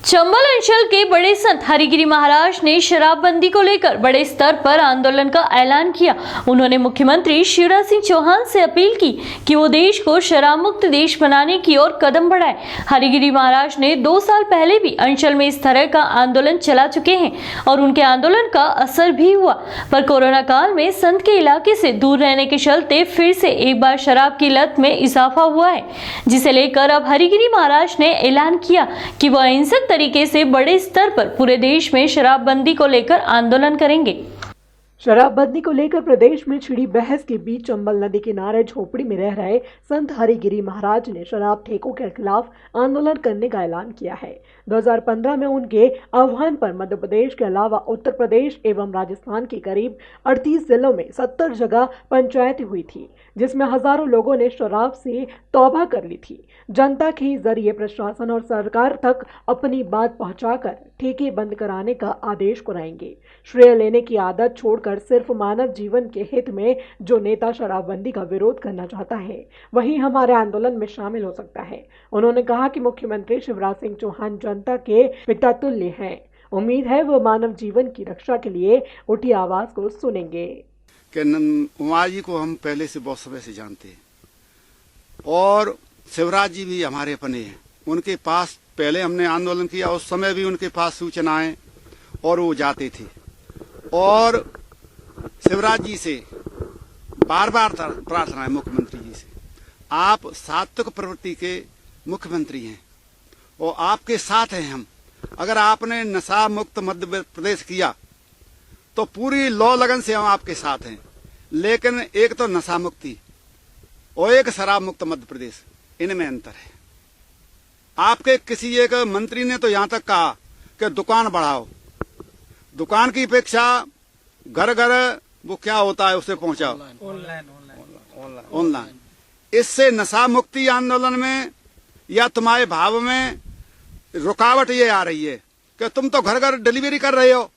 चंबल अंचल के बड़े संत हरिगिरी महाराज ने शराबबंदी को लेकर बड़े स्तर पर आंदोलन का ऐलान किया। उन्होंने मुख्यमंत्री शिवराज सिंह चौहान से अपील की कि वो देश को शराब मुक्त देश बनाने की ओर कदम बढ़ाए। हरिगिरी महाराज ने 2 साल पहले भी अंचल में इस तरह का आंदोलन चला चुके हैं और उनके आंदोलन का असर भी हुआ, पर कोरोना काल में संत के इलाके से दूर रहने के चलते फिर से एक बार शराब की लत में इजाफा हुआ है, जिसे लेकर अब हरिगिरी महाराज ने ऐलान किया कि वह अहिंसक तरीके से बड़े स्तर पर पूरे देश में शराबबंदी को लेकर आंदोलन करेंगे। शराबबंदी को लेकर प्रदेश में छिड़ी बहस के बीच चंबल नदी किनारे झोपड़ी में रह रहे संत हरिगिरी महाराज ने शराब ठेकों के खिलाफ आंदोलन करने का ऐलान किया है। 2015 में उनके आह्वान पर मध्य प्रदेश के अलावा उत्तर प्रदेश एवं राजस्थान के करीब 38 जिलों में 70 जगह पंचायतें हुई थी, जिसमें हजारों लोगों ने शराब से तौबा कर ली थी। जनता के जरिए प्रशासन और सरकार तक अपनी बात पहुंचाकर ठेके बंद कराने का आदेश कराएंगे। श्रेय लेने की आदत छोड़कर सिर्फ मानव जीवन के हित में जो नेता शराबबंदी का विरोध करना चाहता है, वही हमारे आंदोलन में शामिल हो सकता है। उन्होंने कहा कि मुख्यमंत्री शिवराज सिंह चौहान जनता के पितातुल्य हैं। उम्मीद है वो मानव जीवन की रक्षा के लिए उठी आवाज को सुनेंगे। उमा जी को हम पहले से बहुत समय से जानते हैं और शिवराज जी भी हमारे अपने हैं। उनके पास पहले हमने आंदोलन किया, उस समय भी उनके पास सूचनाएं और वो जाते थे और शिवराज जी से बार बार प्रार्थना है मुख्यमंत्री जी से, आप सात्विक प्रवृत्ति के मुख्यमंत्री हैं और आपके साथ हैं हम। अगर आपने नशा मुक्त मध्य प्रदेश किया तो पूरी लौ लगन से हम आपके साथ हैं, लेकिन एक तो नशा मुक्ति और एक शराब मुक्त मध्य प्रदेश, इनमें अंतर है। आपके किसी एक मंत्री ने तो यहां तक कहा कि दुकान बढ़ाओ, दुकान की अपेक्षा घर घर वो क्या होता है उसे पहुंचाओ, ऑनलाइन। इससे नशा मुक्ति आंदोलन में या तुम्हारे भाव में रुकावट ये आ रही है कि तुम तो घर घर डिलीवरी कर रहे हो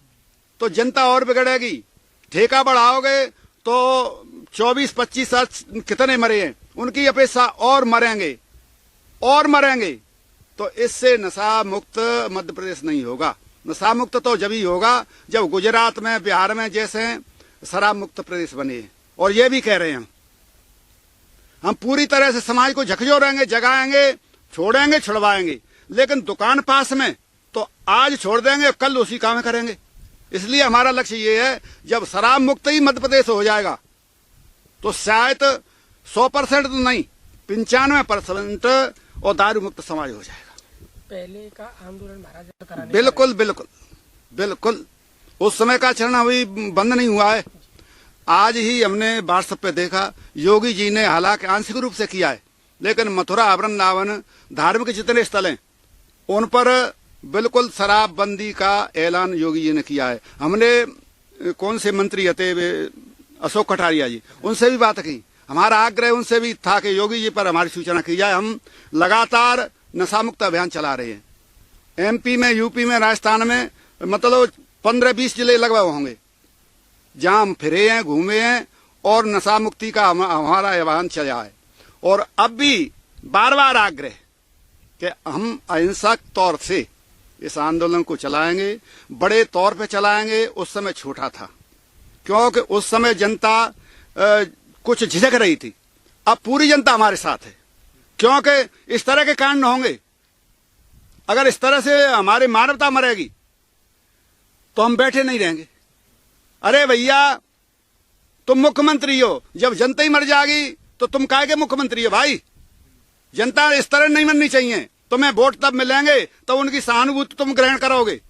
तो जनता और बिगड़ेगी। ठेका बढ़ाओगे तो 24-25 साल कितने मरे हैं, उनकी अपेक्षा और मरेंगे। तो इससे नशा मुक्त मध्य प्रदेश नहीं होगा। नशा मुक्त तो जब ही होगा जब गुजरात में, बिहार में जैसे शराब मुक्त प्रदेश बने। और ये भी कह रहे हैं हम पूरी तरह से समाज को झकझोरेंगे, जगाएंगे, छोड़ेंगे, छुड़वाएंगे, लेकिन दुकान पास में तो आज छोड़ देंगे, कल उसी काम करेंगे। इसलिए हमारा लक्ष्य ये है, जब शराब मुक्त ही मध्य प्रदेश हो जाएगा तो शायद 100% तो नहीं, 95% और दारू मुक्त समाज हो जाएगा। पहले का आंदोलन महाराज कराने बिल्कुल उस समय का चरण अभी बंद नहीं हुआ है। आज ही हमने व्हाट्सएप पे देखा, योगी जी ने हालांकि आंशिक रूप से किया है, लेकिन मथुरा, वृंदावन, धार्मिक जितने स्थल हैं उन पर बिल्कुल शराबबंदी का ऐलान योगी जी ने किया है। हमने कौन से मंत्री थे, अशोक कटारिया जी, उनसे भी बात की। हमारा आग्रह उनसे भी था कि योगी जी पर हमारी सूचना की जाए। हम लगातार नशा मुक्त अभियान चला रहे हैं। एमपी में, यूपी में, राजस्थान में मतलब 15-20 जिले लगभग होंगे जहां हम फिरे हैं, घूमे हैं और नशा मुक्ति का हमारा अभियान चला है। और अब भी बार बार आग्रह कि हम अहिंसक तौर से इस आंदोलन को चलाएंगे, बड़े तौर पे चलाएंगे। उस समय छोटा था क्योंकि उस समय जनता कुछ झिझक रही थी। अब पूरी जनता हमारे साथ है क्योंकि इस तरह के कांड होंगे। अगर इस तरह से हमारी मानवता मरेगी तो हम बैठे नहीं रहेंगे। अरे भैया, तुम मुख्यमंत्री हो, जब जनता ही मर जाएगी तो तुम काहे के मुख्यमंत्री हो भाई? जनता इस तरह नहीं मरनी चाहिए। तुम्हें वोट तब मिलेंगे तो उनकी सहानुभूति तुम ग्रहण करोगे।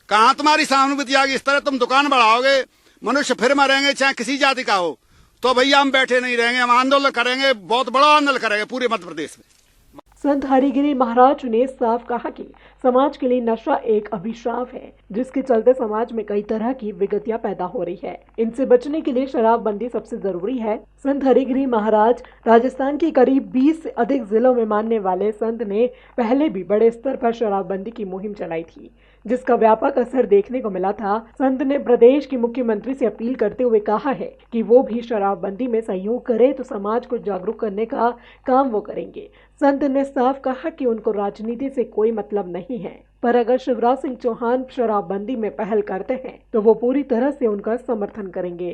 कहां तुम्हारी सहानुभूति आएगी? इस तरह तुम दुकान बढ़ाओगे, मनुष्य फिर मरेंगे, चाहे किसी जाति का हो। तो भैया हम बैठे नहीं रहेंगे, हम आंदोलन करेंगे, बहुत बड़ा आंदोलन करेंगे पूरे मध्य प्रदेश में। संत हरिगिरी महाराज ने साफ कहा कि समाज के लिए नशा एक अभिशाप है, जिसके चलते समाज में कई तरह की विगतियां पैदा हो रही है। इनसे बचने के लिए शराबबंदी सबसे जरूरी है। संत हरिगिरी महाराज राजस्थान के करीब 20 से अधिक जिलों में मानने वाले संत ने पहले भी बड़े स्तर पर शराबबंदी की मुहिम चलाई थी, जिसका व्यापक असर देखने को मिला था। संत ने प्रदेश के मुख्यमंत्री से अपील करते हुए कहा है कि वो भी शराबबंदी में सहयोग करे तो समाज को जागरूक करने का काम वो करेंगे। संत ने साफ कहा कि उनको राजनीति से कोई मतलब नहीं है, पर अगर शिवराज सिंह चौहान शराबबंदी में पहल करते हैं तो वो पूरी तरह से उनका समर्थन करेंगे।